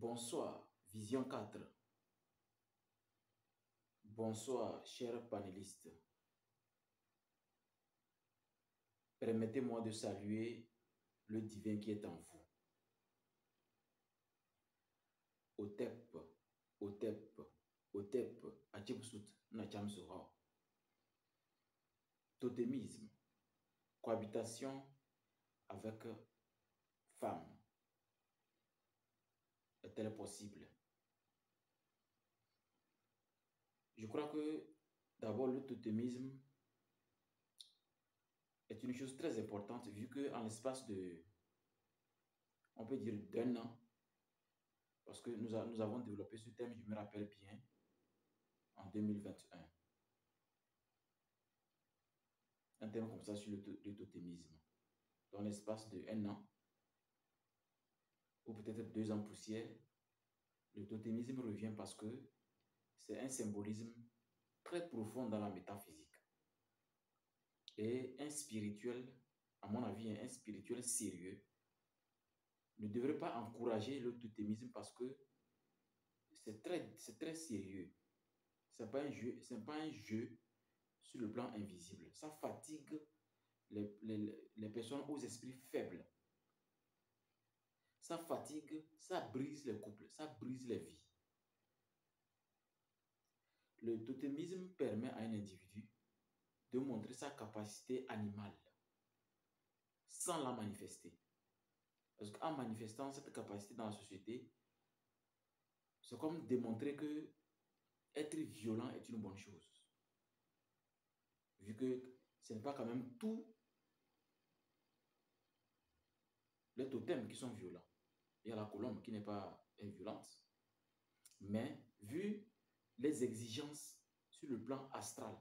Bonsoir, Vision 4. Bonsoir, chers panélistes. Permettez-moi de saluer le divin qui est en vous. Otep, Otep, Otep, Atchepsut, Nacham Sura. Totémisme, cohabitation avec femme. Est-elle possible? Je crois que d'abord le totémisme est une chose très importante vu qu'en l'espace de, on peut dire d'un an, parce que nous avons développé ce thème, je me rappelle bien, en 2021. Un thème comme ça sur le totémisme. Dans l'espace de un an, ou peut-être 2 ans poussière, le totémisme revient parce que c'est un symbolisme très profond dans la métaphysique. Et un spirituel, à mon avis, un spirituel sérieux, ne devrait pas encourager le totémisme parce que c'est très sérieux. Ce n'est pas un jeu sur le plan invisible. Ça fatigue les personnes aux esprits faibles. Ça fatigue, ça brise les couples, ça brise les vies. Le totémisme permet à un individu de montrer sa capacité animale sans la manifester. Parce qu'en manifestant cette capacité dans la société, c'est comme démontrer que être violent est une bonne chose. Vu que ce n'est pas quand même tous les totems qui sont violents. Il y a la colombe qui n'est pas violente. Mais vu les exigences sur le plan astral,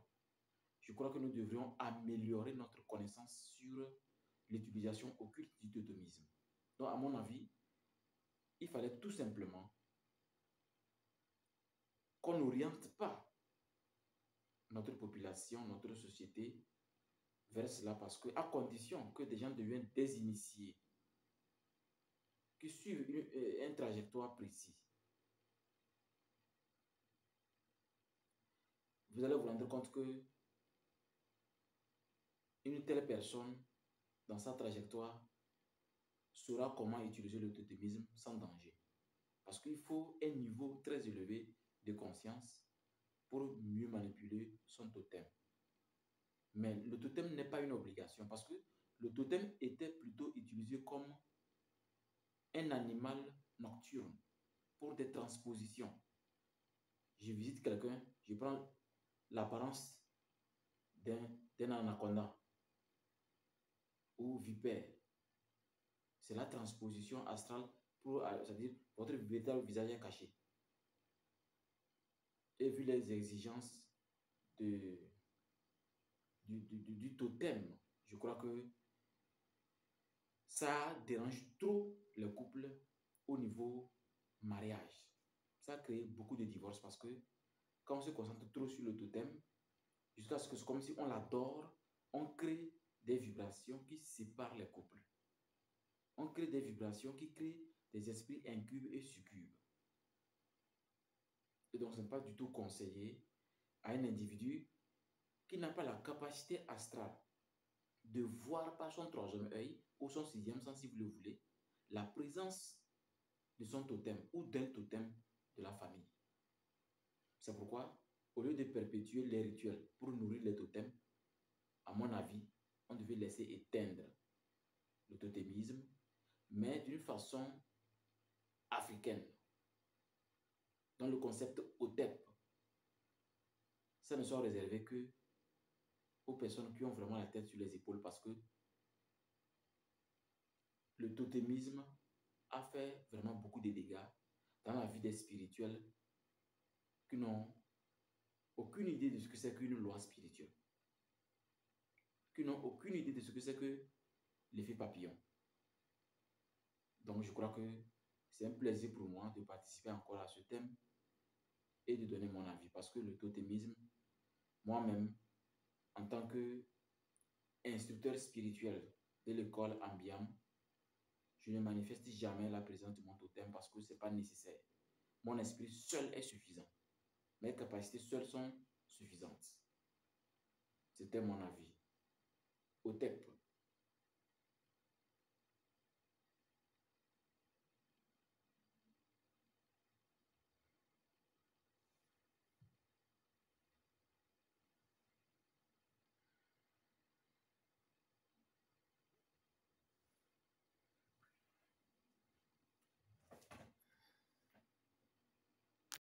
je crois que nous devrions améliorer notre connaissance sur l'utilisation occulte du totémisme. Donc, à mon avis, il fallait tout simplement qu'on n'oriente pas notre population, notre société vers cela parce que, à condition que des gens deviennent désinitiés, qui suivent une trajectoire précise, vous allez vous rendre compte que une telle personne, dans sa trajectoire, saura comment utiliser le totémisme sans danger. Parce qu'il faut un niveau très élevé de conscience pour mieux manipuler son totem. Mais le totem n'est pas une obligation parce que le totem était plutôt utilisé comme un animal nocturne pour des transpositions. Je visite quelqu'un, je prends l'apparence d'un anaconda ou vipère. C'est la transposition astrale pour, c'est-à-dire votre véritable visage est caché. Et vu les exigences du totem, je crois que ça dérange trop les couples au niveau mariage. Ça crée beaucoup de divorces parce que quand on se concentre trop sur le totem, jusqu'à ce que c'est comme si on l'adore, on crée des vibrations qui séparent les couples. On crée des vibrations qui créent des esprits incubes et succubes. Et donc, ce n'est pas du tout conseillé à un individu qui n'a pas la capacité astrale de voir par son troisième œil ou son sixième sens, si vous le voulez, la présence de son totem ou d'un totem de la famille. C'est pourquoi, au lieu de perpétuer les rituels pour nourrir les totems, à mon avis, on devait laisser éteindre le totémisme, mais d'une façon africaine. Dans le concept OTEP, ça ne soit réservé que aux personnes qui ont vraiment la tête sur les épaules parce que le totémisme a fait vraiment beaucoup de dégâts dans la vie des spirituels qui n'ont aucune idée de ce que c'est qu'une loi spirituelle, qui n'ont aucune idée de ce que c'est que l'effet papillon. Donc je crois que c'est un plaisir pour moi de participer encore à ce thème et de donner mon avis parce que le totémisme, moi-même, en tant qu'instructeur spirituel de l'école Ambiam, je ne manifeste jamais la présence de mon totem parce que ce n'est pas nécessaire. Mon esprit seul est suffisant. Mes capacités seules sont suffisantes. C'était mon avis. Otep,